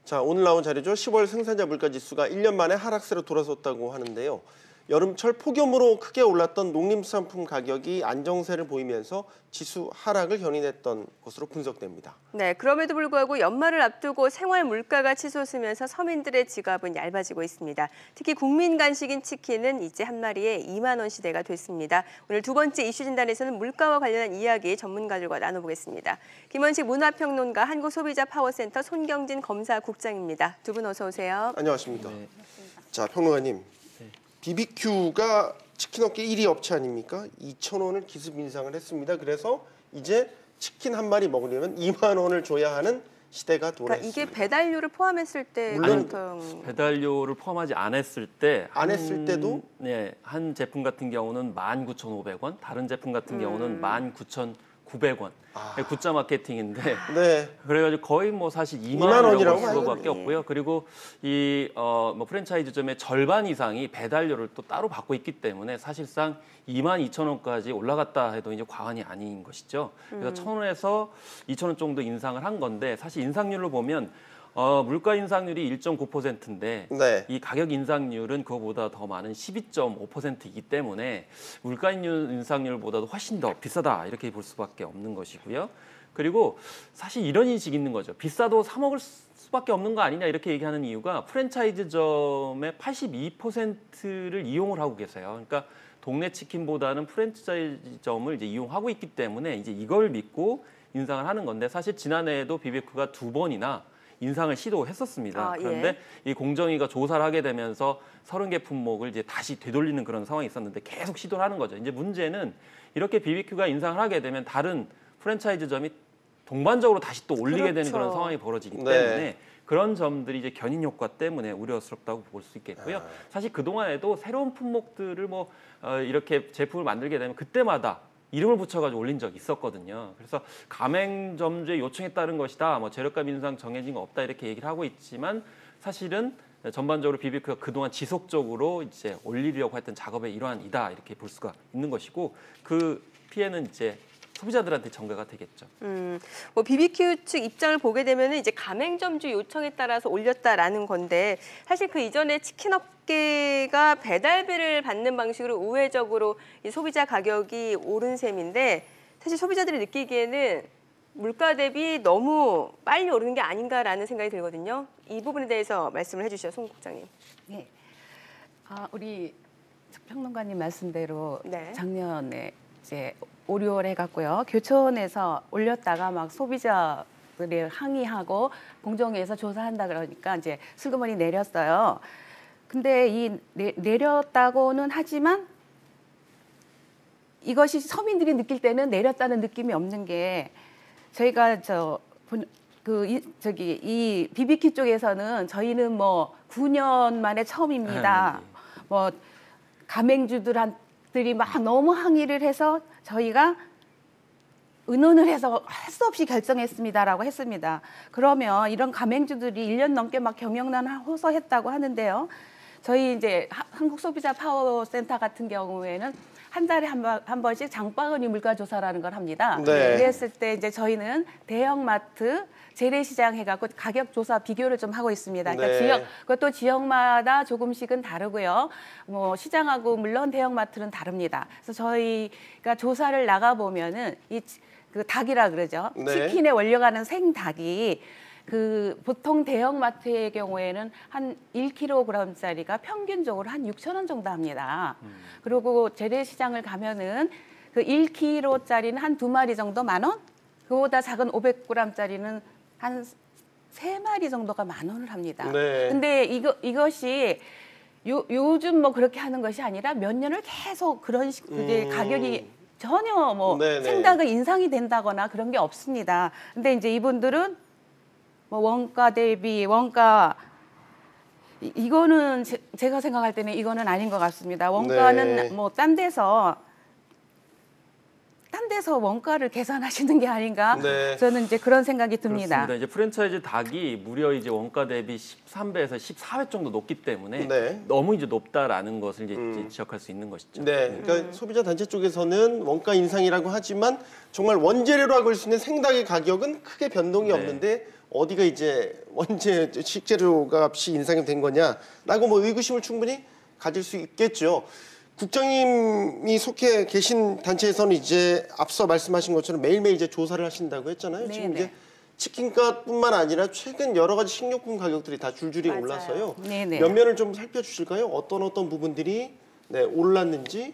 자, 오늘 나온 자료죠. 10월 생산자 물가지수가 1년 만에 하락세로 돌아섰다고 하는데요. 여름철 폭염으로 크게 올랐던 농림수산품 가격이 안정세를 보이면서 지수 하락을 견인했던 것으로 분석됩니다. 네, 그럼에도 불구하고 연말을 앞두고 생활 물가가 치솟으면서 서민들의 지갑은 얇아지고 있습니다. 특히 국민 간식인 치킨은 이제 한 마리에 2만 원 시대가 됐습니다. 오늘 두 번째 이슈 진단에서는 물가와 관련한 이야기 전문가들과 나눠보겠습니다. 김원식 문화평론가, 한국소비자파워센터 손경진 검사국장입니다. 두 분 어서 오세요. 안녕하십니까. 네. 자, 평론가님. BBQ가 치킨업계 1위 업체 아닙니까? 2,000원을 기습 인상을 했습니다. 그래서 이제 치킨 한 마리 먹으려면 2만 원을 줘야 하는 시대가 돌아왔습니다. 그러니까 이게 배달료를 포함했을 때 물론 배달료를 포함하지 않았을 때 때도 네, 한 제품 같은 경우는 19,500원, 다른 제품 같은 경우는 19,900원. 구자 마케팅인데 네. 그래가지고 거의 뭐 사실 2만 원이라고 볼 수밖에 없고요. 그리고 이 뭐 프랜차이즈점의 절반 이상이 배달료를 또 따로 받고 있기 때문에 사실상 22,000원까지 올라갔다 해도 이제 과언이 아닌 것이죠. 그래서 1,000원에서 2,000원 정도 인상을 한 건데 사실 인상률로 보면 물가 인상률이 1.9%인데 네. 이 가격 인상률은 그거보다 더 많은 12.5%이기 때문에 물가 인상률보다도 훨씬 더 비싸다 이렇게 볼 수밖에 없는 것이고요. 그리고 사실 이런 인식이 있는 거죠. 비싸도 사 먹을 수밖에 없는 거 아니냐 이렇게 얘기하는 이유가 프랜차이즈점의 82%를 이용을 하고 계세요. 그러니까 동네 치킨보다는 프랜차이즈점을 이제 이용하고 있기 때문에 이제 이걸 믿고 인상을 하는 건데 사실 지난해에도 BBQ가 2번이나 인상을 시도했었습니다. 그런데 이 공정위가 조사를 하게 되면서 30개 품목을 이제 다시 되돌리는 그런 상황이 있었는데 계속 시도를 하는 거죠. 이제 문제는 이렇게 BBQ가 인상을 하게 되면 다른 프랜차이즈점이 동반적으로 다시 또 올리게 되는 그런 상황이 벌어지기 때문에 그런 점들이 이제 견인 효과 때문에 우려스럽다고 볼 수 있겠고요. 사실 그동안에도 새로운 품목들을 뭐 이렇게 제품을 만들게 되면 그때마다 이름을 붙여가지고 올린 적이 있었거든요. 그래서 가맹점주의 요청에 따른 것이다. 뭐 재료값 인상 정해진 거 없다 이렇게 얘기를 하고 있지만 사실은 전반적으로 BBQ가 그동안 지속적으로 이제 올리려고 했던 작업의 일환이다 이렇게 볼 수가 있는 것이고 그 피해는 이제 소비자들한테 전가가 되겠죠. 뭐 BBQ 측 입장을 보게 되면 이제 가맹점주 요청에 따라서 올렸다라는 건데 사실 그 이전에 치킨업계가 배달비를 받는 방식으로 우회적으로 이 소비자 가격이 오른 셈인데 사실 소비자들이 느끼기에는 물가 대비 너무 빨리 오르는 게 아닌가라는 생각이 들거든요. 이 부분에 대해서 말씀을 해주시죠, 송 국장님. 네, 우리 평론가님 말씀대로 작년에 이제 5, 6월 해갖고요. 교촌에서 올렸다가 막 소비자들이 항의하고 공정위에서 조사한다 그러니까 이제 슬그머니 내렸어요. 근데 이 내렸다고는 하지만 이것이 서민들이 느낄 때는 내렸다는 느낌이 없는 게 저희가 이 BBQ 쪽에서는 저희는 뭐 9년 만에 처음입니다. 뭐 가맹주들이 막 너무 항의를 해서 저희가 의논을 해서 할 수 없이 결정했습니다라고 했습니다. 그러면 이런 가맹주들이 1년 넘게 막 경영난 호소했다고 하는데요. 저희 이제 한국소비자파워센터 같은 경우에는 한 달에 한 번씩 장바구니 물가 조사라는 걸 합니다. 그랬을 때 이제 저희는 대형마트, 재래시장 해갖고 가격 조사 비교를 좀 하고 있습니다. 그러니까 그것도 지역마다 조금씩은 다르고요. 뭐 시장하고 물론 대형마트는 다릅니다. 그래서 저희가 조사를 나가 보면은 그 닭이라 그러죠. 치킨에 올려가는 생닭이 그 보통 대형마트의 경우에는 한 1kg짜리가 평균적으로 한 6,000원 정도 합니다. 그리고 재래시장을 가면은 그 1kg짜리는 한 2마리 정도 10,000원? 그보다 작은 500g짜리는 한 3마리 정도가 10,000원을 합니다. 근데 이것이 요즘 뭐 그렇게 하는 것이 아니라 몇 년을 계속 그런 그게 가격이 전혀 뭐 생닭은 인상이 된다거나 그런 게 없습니다. 근데 이제 이분들은 뭐 원가 대비 원가 이거는 제가 생각할 때는 이거는 아닌 것 같습니다. 원가는 뭐 딴 데서 원가를 계산하시는 게 아닌가 저는 이제 그런 생각이 듭니다. 그렇습니다. 이제 프랜차이즈 닭이 무려 이제 원가 대비 13배에서 14배 정도 높기 때문에 너무 이제 높다라는 것을 이제 지적할 수 있는 것이죠. 그러니까 소비자 단체 쪽에서는 원가 인상이라고 하지만 정말 원재료로 하고 있을 수 있는 생닭의 가격은 크게 변동이 없는데 어디가 이제 원재 식재료 값이 인상이 된 거냐라고 뭐 의구심을 충분히 가질 수 있겠죠. 국장님이 속해 계신 단체에서는 이제 앞서 말씀하신 것처럼 매일매일 이제 조사를 하신다고 했잖아요. 네, 지금 네. 이제 치킨값뿐만 아니라 최근 여러 가지 식료품 가격들이 다 줄줄이 맞아요. 올라서요. 네, 네. 면면을 좀 살펴주실까요? 어떤 부분들이 네, 올랐는지.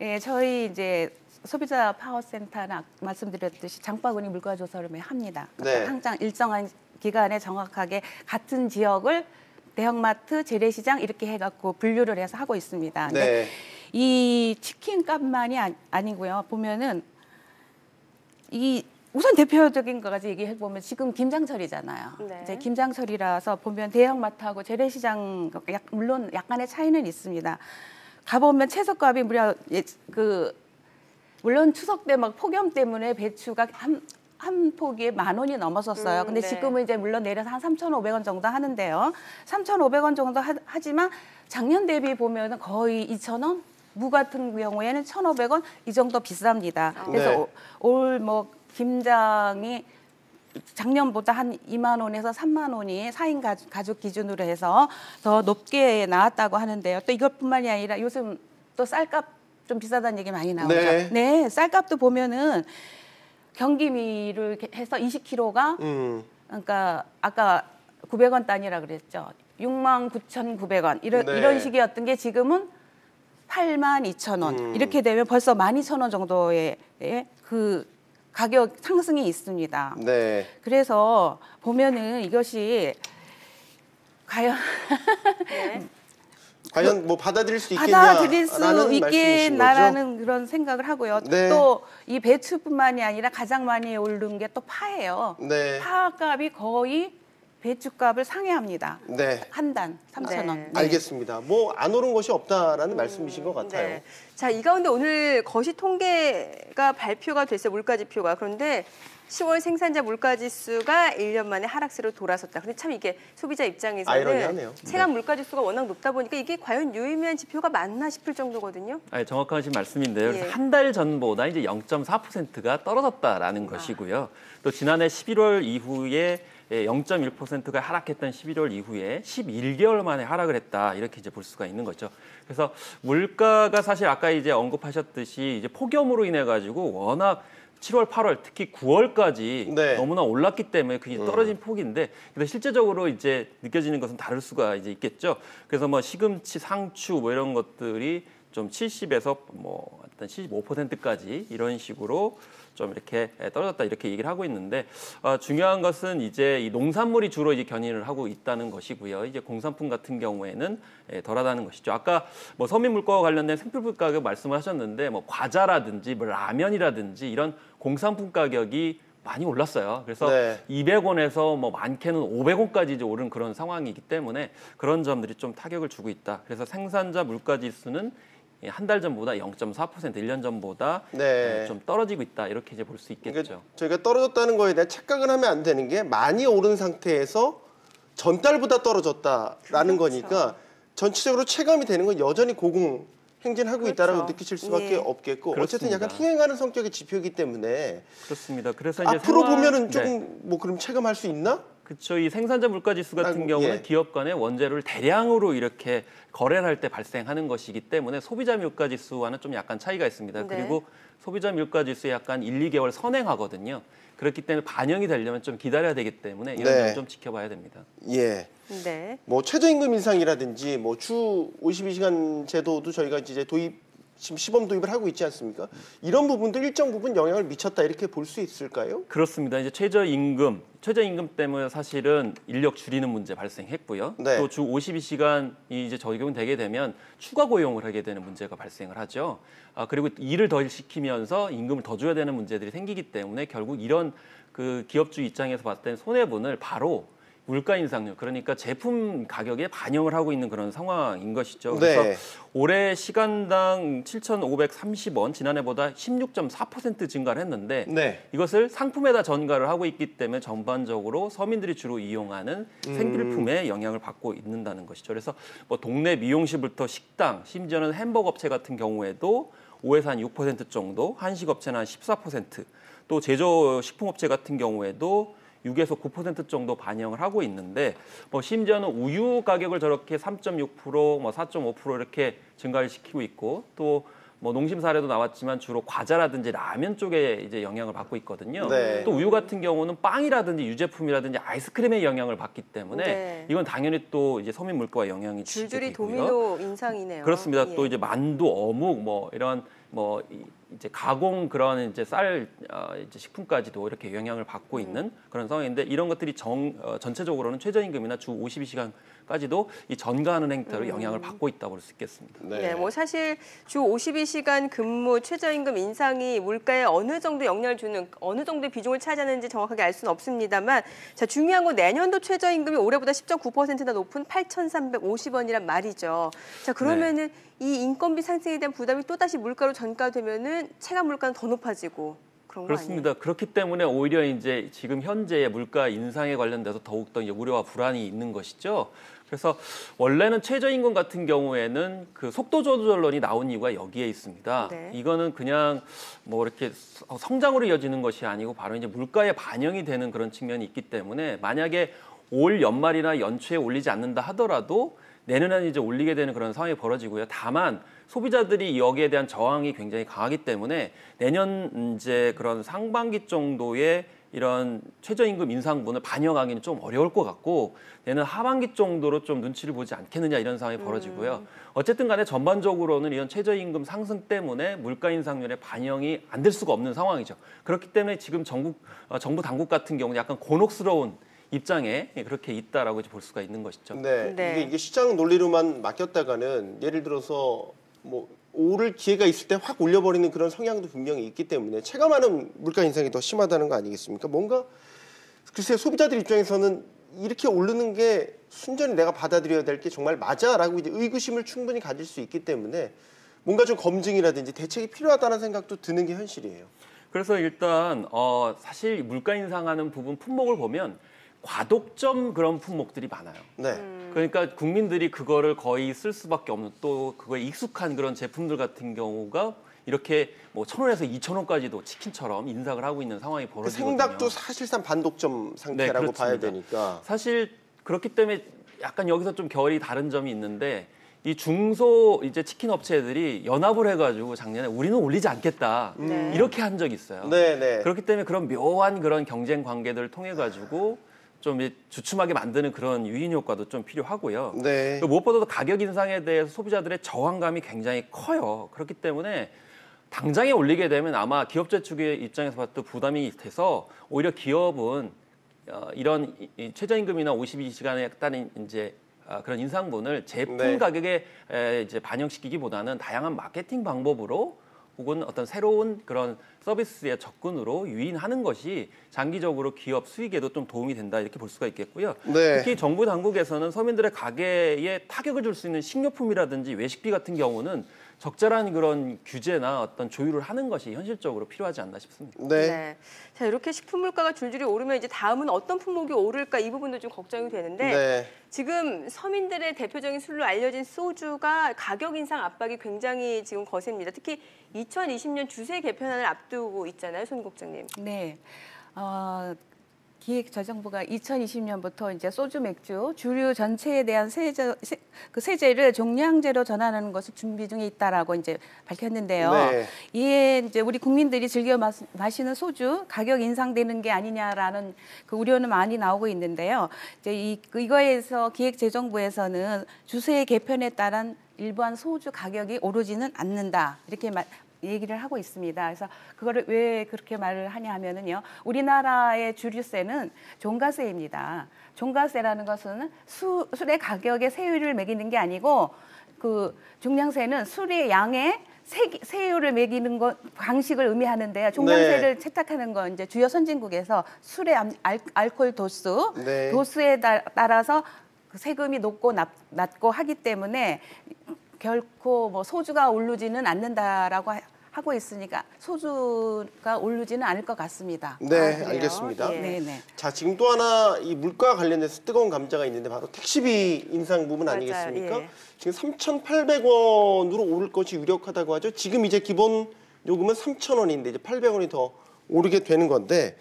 예, 저희 이제 소비자 파워센터는 말씀드렸듯이 장바구니 물가 조사를 매일 합니다. 그러니까 네. 항상 일정한 기간에 정확하게 같은 지역을 대형마트, 재래시장 이렇게 해갖고 분류를 해서 하고 있습니다. 근데 네. 이 치킨 값만이 아니고요. 보면은 이 우선 대표적인 거까지 얘기해 보면 지금 김장철이잖아요. 네. 이제 김장철이라서 보면 대형마트하고 재래시장 물론 약간의 차이는 있습니다. 가보면 채소값이 무려 물론 추석 때 막 폭염 때문에 배추가 한 포기에 10,000원이 넘었었어요. 근데 네. 지금은 이제 물론 내려서 한 3,500원 정도 하는데요. 3,500원 정도 하지만 작년 대비 보면은 거의 2,000원? 무 같은 경우에는 1,500원 이 정도 비쌉니다. 그래서 네. 올 뭐 김장이 작년보다 한 2만 원에서 3만 원이 4인 가족 기준으로 해서 더 높게 나왔다고 하는데요. 또 이것뿐만이 아니라 요즘 또 쌀값 좀 비싸다는 얘기 많이 나오죠. 네. 네, 쌀값도 보면은 경기미를 해서 20kg가 그러니까 아까 900원 단위라 그랬죠. 69,900원 네. 이런 식이었던 게 지금은 82,000원 이렇게 되면 벌써 12,000원 정도의 그 가격 상승이 있습니다. 네. 그래서 보면은 이것이 과연 과연 뭐 받아들일 수 받아들일 수 있겠냐라는 말씀이신 거죠? 있겠나라는 그런 생각을 하고요. 네. 또 이 배추뿐만이 아니라 가장 많이 오른 게 또 파예요. 네. 파값이 거의 배추값을 상회합니다. 네. 한 단 3,000원. 네. 알겠습니다. 뭐 안 오른 것이 없다라는 말씀이신 것 같아요. 네. 자, 이 가운데 오늘 거시 통계가 발표가 됐어요. 물가지표가. 그런데 10월 생산자 물가지수가 1년 만에 하락세로 돌아섰다. 근데 참 이게 소비자 입장에서는 아이러니하네요. 체감 물가지수가 워낙 높다 보니까 이게 과연 유의미한 지표가 맞나 싶을 정도거든요. 아니, 정확하신 말씀인데요. 예. 한 달 전보다 이제 0.4%가 떨어졌다라는 것이고요. 또 지난해 11월 이후에 0.1%가 하락했던 11월 이후에 11개월 만에 하락을 했다. 이렇게 이제 볼 수가 있는 거죠. 그래서 물가가 사실 아까 이제 언급하셨듯이 이제 폭염으로 인해 가지고 워낙 7월, 8월, 특히 9월까지 네. 너무나 올랐기 때문에 그게 떨어진 폭인데, 근데 실제적으로 이제 느껴지는 것은 다를 수가 이제 있겠죠. 그래서 뭐 시금치, 상추 뭐 이런 것들이 좀 70에서 뭐 어떤 75%까지 이런 식으로 좀 이렇게 떨어졌다 이렇게 얘기를 하고 있는데, 중요한 것은 이제 이 농산물이 주로 이제 견인을 하고 있다는 것이고요. 이제 공산품 같은 경우에는 덜하다는 것이죠. 아까 뭐 서민 물가와 관련된 생필품 가격 말씀을 하셨는데, 뭐 과자라든지 뭐 라면이라든지 이런 공산품 가격이 많이 올랐어요. 그래서 네. 200원에서 뭐 많게는 500원까지 이제 오른 그런 상황이기 때문에 그런 점들이 좀 타격을 주고 있다. 그래서 생산자 물가지수는 한 달 전보다 0.4%, 1년 전보다 네. 좀 떨어지고 있다. 이렇게 이제 볼 수 있겠죠. 그러니까 저희가 떨어졌다는 거에 대한 착각을 하면 안 되는 게 많이 오른 상태에서 전달보다 떨어졌다라는 그렇죠. 거니까 전체적으로 체감이 되는 건 여전히 고공행진하고 그렇죠. 있다라고 느끼실 수밖에 예. 없겠고 그렇습니다. 어쨌든 약간 흥행하는 성격의 지표이기 때문에 그렇습니다. 그래서 이제 앞으로 보면은 네. 조금 뭐 그럼 체감할 수 있나? 그렇죠. 이 생산자 물가지수 같은 아이고, 경우는 예. 기업 간의 원재료를 대량으로 이렇게 거래를 할 때 발생하는 것이기 때문에 소비자 물가지수와는 좀 약간 차이가 있습니다. 네. 그리고 소비자 물가지수에 약간 1, 2개월 선행하거든요. 그렇기 때문에 반영이 되려면 좀 기다려야 되기 때문에 이런 네. 점 좀 지켜봐야 됩니다. 예. 네. 뭐 최저임금 인상이라든지 뭐 주 52시간 제도도 저희가 이제 지금 시범 도입을 하고 있지 않습니까? 이런 부분도 일정 부분 영향을 미쳤다 이렇게 볼 수 있을까요? 그렇습니다. 이제 최저임금 때문에 사실은 인력 줄이는 문제 발생했고요. 네. 또 주 52시간이 이제 적용되게 되면 추가 고용을 하게 되는 문제가 발생을 하죠. 그리고 일을 더 시키면서 임금을 더 줘야 되는 문제들이 생기기 때문에 결국 이런 그 기업주 입장에서 봤을 때 손해분을 바로 물가 인상률, 그러니까 제품 가격에 반영을 하고 있는 그런 상황인 것이죠. 그래서 네. 올해 시간당 7,530원, 지난해보다 16.4% 증가를 했는데 네. 이것을 상품에다 전가를 하고 있기 때문에 전반적으로 서민들이 주로 이용하는 생필품에 영향을 받고 있는다는 것이죠. 그래서 뭐 동네 미용실부터 식당, 심지어는 햄버거 업체 같은 경우에도 5에서 한 6% 정도, 한식업체는 한 14%, 또 제조 식품업체 같은 경우에도 6에서 9% 정도 반영을 하고 있는데 뭐 심지어는 우유 가격을 저렇게 3.6%, 뭐 4.5% 이렇게 증가를 시키고 있고 또 뭐 농심 사례도 나왔지만 주로 과자라든지 라면 쪽에 이제 영향을 받고 있거든요. 네. 또 우유 같은 경우는 빵이라든지 유제품이라든지 아이스크림에 영향을 받기 때문에 네. 이건 당연히 또 이제 서민 물가와 영향이 줄줄이 되고요. 도미노 인상이네요. 그렇습니다. 예. 또 이제 만두, 어묵 뭐 이런 뭐 이제 가공 그런 이제 쌀 이제 식품까지도 이렇게 영향을 받고 있는 그런 상황인데 이런 것들이 전체적으로는 최저임금이나 주 52시간까지도 이 전가하는 행태로 영향을 받고 있다고 볼 수 있겠습니다. 네, 뭐 사실 주 52시간 근무 최저임금 인상이 물가에 어느 정도 영향을 주는 어느 정도의 비중을 차지하는지 정확하게 알 수는 없습니다만 자 중요한 건 내년도 최저임금이 올해보다 10.9%나 높은 8,350원이란 말이죠. 자 그러면은 이 인건비 상승에 대한 부담이 또다시 물가로 전가되면은 체감 물가는 더 높아지고 그런 거 그렇습니다. 아니에요? 그렇기 때문에 오히려 이제 지금 현재의 물가 인상에 관련돼서 더욱더 이제 우려와 불안이 있는 것이죠. 그래서 원래는 최저임금 같은 경우에는 그 속도 조절론이 나온 이유가 여기에 있습니다. 네. 이거는 그냥 뭐 이렇게 성장으로 이어지는 것이 아니고 바로 이제 물가에 반영이 되는 그런 측면이 있기 때문에 만약에 올 연말이나 연초에 올리지 않는다 하더라도 내년에는 이제 올리게 되는 그런 상황이 벌어지고요. 다만 소비자들이 여기에 대한 저항이 굉장히 강하기 때문에 내년 이제 그런 상반기 정도의 이런 최저임금 인상분을 반영하기는 좀 어려울 것 같고 내년 하반기 정도로 좀 눈치를 보지 않겠느냐 이런 상황이 벌어지고요. 어쨌든 간에 전반적으로는 이런 최저임금 상승 때문에 물가 인상률에 반영이 안 될 수가 없는 상황이죠. 그렇기 때문에 지금 정부 당국 같은 경우는 약간 곤혹스러운 입장에 그렇게 있다라고 볼 수가 있는 것이죠. 네. 네. 이게 시장 논리로만 맡겼다가는 예를 들어서 뭐 오를 기회가 있을 때 확 올려버리는 그런 성향도 분명히 있기 때문에 체감하는 물가 인상이 더 심하다는 거 아니겠습니까? 뭔가 글쎄 소비자들 입장에서는 이렇게 오르는 게 순전히 내가 받아들여야 될 게 정말 맞아라고 이제 의구심을 충분히 가질 수 있기 때문에 뭔가 좀 검증이라든지 대책이 필요하다는 생각도 드는 게 현실이에요. 그래서 일단 사실 물가 인상하는 부분 품목을 보면 과독점 그런 품목들이 많아요. 네. 그러니까 국민들이 그거를 거의 쓸 수밖에 없는 또 그거에 익숙한 그런 제품들 같은 경우가 이렇게 뭐 1,000원에서 2,000원까지도 치킨처럼 인상을 하고 있는 상황이 벌어지거든요. 생닭도 사실상 반독점 상태라고 네, 봐야 그렇습니다. 되니까. 사실 그렇기 때문에 약간 여기서 좀 결이 다른 점이 있는데 이 중소 이제 치킨 업체들이 연합을 해가지고 작년에 우리는 올리지 않겠다 네. 이렇게 한 적이 있어요. 네, 네. 그렇기 때문에 그런 묘한 그런 경쟁 관계들을 통해 가지고 좀 주춤하게 만드는 그런 유인 효과도 좀 필요하고요. 네. 무엇보다도 가격 인상에 대해서 소비자들의 저항감이 굉장히 커요. 그렇기 때문에 당장에 올리게 되면 아마 기업체 측의 입장에서 봤을 때 부담이 돼서 오히려 기업은 이런 최저임금이나 52시간에 따른 이제 그런 인상분을 제품 네. 가격에 이제 반영시키기보다는 다양한 마케팅 방법으로 혹은 어떤 새로운 그런 서비스의 접근으로 유인하는 것이 장기적으로 기업 수익에도 좀 도움이 된다 이렇게 볼 수가 있겠고요. 네. 특히 정부 당국에서는 서민들의 가계에 타격을 줄 수 있는 식료품이라든지 외식비 같은 경우는 적절한 그런 규제나 어떤 조율을 하는 것이 현실적으로 필요하지 않나 싶습니다. 네. 자 이렇게 식품 물가가 줄줄이 오르면 이제 다음은 어떤 품목이 오를까 이 부분도 좀 걱정이 되는데 네. 지금 서민들의 대표적인 술로 알려진 소주가 가격 인상 압박이 굉장히 지금 거셉니다. 특히 2020년 주세 개편안을 앞두고 있잖아요, 손 국장님. 네. 기획재정부가 2020년부터 이제 소주, 맥주, 주류 전체에 대한 세제를 종량제로 전환하는 것을 준비 중에 있다라고 이제 밝혔는데요. 네. 이에 이제 우리 국민들이 즐겨 마시는 소주 가격 인상되는 게 아니냐라는 그 우려는 많이 나오고 있는데요. 이제 이거에서 기획재정부에서는 주세 개편에 따른 일반 소주 가격이 오르지는 않는다 이렇게 얘기를 하고 있습니다. 그래서 그거를 왜 그렇게 말을 하냐 하면은요. 우리나라의 주류세는 종가세입니다. 종가세라는 것은 술의 가격에 세율을 매기는 게 아니고 그 종량세는 술의 양에 세율을 매기는 것 방식을 의미하는데요. 종량세를 채택하는 건 이제 주요 선진국에서 술의 알코올 도수, 네. 도수에 따라서 그 세금이 높고 낮고 하기 때문에 결코 뭐 소주가 오르지는 않는다라고 하고 있으니까 소주가 오르지는 않을 것 같습니다. 네, 그래요? 알겠습니다. 예. 네네. 자, 지금 또 하나 이 물가 관련해서 뜨거운 감자가 있는데 바로 택시비 인상 부분 맞아요. 아니겠습니까? 예. 지금 3,800원으로 오를 것이 유력하다고 하죠. 지금 이제 기본 요금은 3,000원인데 이제 800원이 더 오르게 되는 건데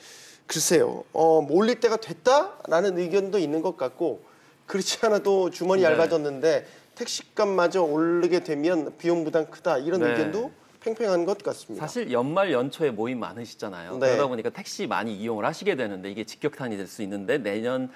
글쎄요. 뭐 올릴 때가 됐다라는 의견도 있는 것 같고 그렇지 않아도 주머니 네. 얇아졌는데 택시값마저 오르게 되면 비용 부담 크다 이런 네. 의견도 팽팽한 것 같습니다. 사실 연말 연초에 모임 많으시잖아요. 네. 그러다 보니까 택시 많이 이용을 하시게 되는데 이게 직격탄이 될 수 있는데 내년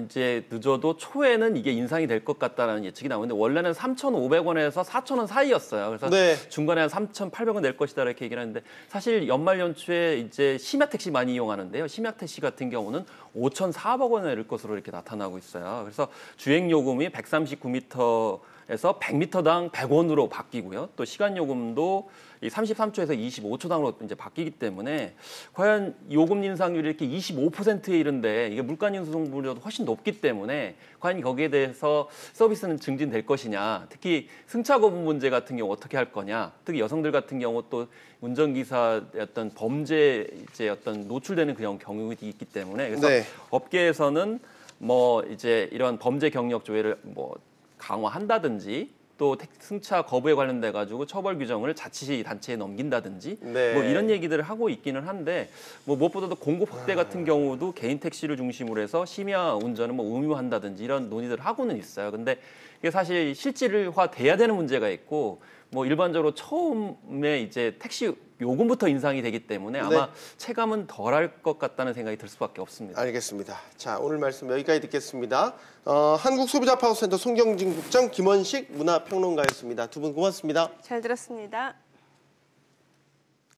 이제 늦어도 초에는 이게 인상이 될 것 같다라는 예측이 나오는데 원래는 3,500원에서 4,000원 사이였어요. 그래서 네. 중간에 한 3,800원 낼 것이다 이렇게 얘기를 하는데 사실 연말 연초에 이제 심야 택시 많이 이용하는데요. 심야 택시 같은 경우는 5,400원에 내릴 것으로 이렇게 나타나고 있어요. 그래서 주행 요금이 139m 에서 100m당 100원으로 바뀌고요. 또 시간 요금도 이 33초에서 25초당으로 이제 바뀌기 때문에 과연 요금 인상률이 이렇게 25%에 이른데 이게 물가 인상률보다 훨씬 높기 때문에 과연 거기에 대해서 서비스는 증진될 것이냐. 특히 승차 거부 문제 같은 경우 어떻게 할 거냐. 특히 여성들 같은 경우 또 운전기사의 어떤 범죄 이제 어떤 노출되는 그런 경우도 있기 때문에 그래서 네. 업계에서는 뭐 이제 이런 범죄 경력 조회를 뭐 강화한다든지 또 승차 거부에 관련돼 가지고 처벌 규정을 자치단체에 넘긴다든지 네. 뭐 이런 얘기들을 하고 있기는 한데 뭐 무엇보다도 공급 확대 같은 경우도 개인 택시를 중심으로 해서 심야 운전을 뭐 의무화한다든지 이런 논의들을 하고는 있어요. 근데 이게 사실 실질화 돼야 되는 문제가 있고 뭐 일반적으로 처음에 이제 택시 요금부터 인상이 되기 때문에 아마 네. 체감은 덜할 것 같다는 생각이 들 수밖에 없습니다. 알겠습니다. 자, 오늘 말씀 여기까지 듣겠습니다. 한국소비자파워센터 송경진 국장, 김원식 문화평론가였습니다. 두 분 고맙습니다. 잘 들었습니다.